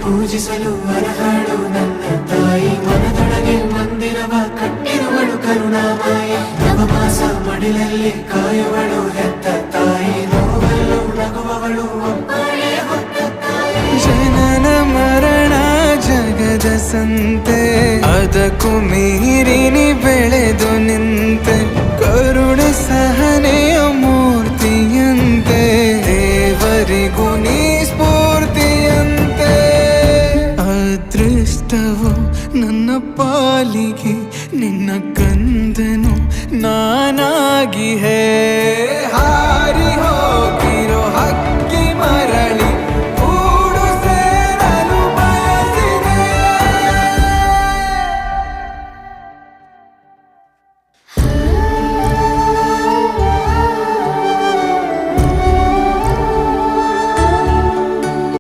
ಪೂಜಿಸಲು ಅರ್ಹಳು ನನ್ನ ತಾಯಿ. ಮನದೊಳಗೆ ಮಂದಿರವ ಕಟ್ಟಿರುವಳು ಕರುಣಾಮಾಯಿ. ನವಮಾಸ ಮಡಿಲಲ್ಲಿ ಕಾಯುವಳು ಹೆತ್ತ ತಾಯಿ. ನೋವಲ್ಲೂ ನಗುವವಳು ಒಬ್ಬಳೇ ಹೊತ್ತ ತಾಯಿ. ಜನನ ಮರಣ ಜಗದ ಸಂತೆ, ಅದಕ್ಕೂ ಮೀರಿನಿ ಬೆಳೆದು ನಿಂತೆ. ಕರುಣೆ ಸಹನೆಯ ಮೂರ್ತಿಯಂತೆ, ದೇವರಿಗೂ ನೀ ಸ್ಫೂರ್ತಿಯಂತೆ. ಅದೃಷ್ಟವು ನನ್ನ ಪಾಲಿಗೆ ನಿನ್ನ ಕಂದನು ನಾನಾಗಿ ಹೇ.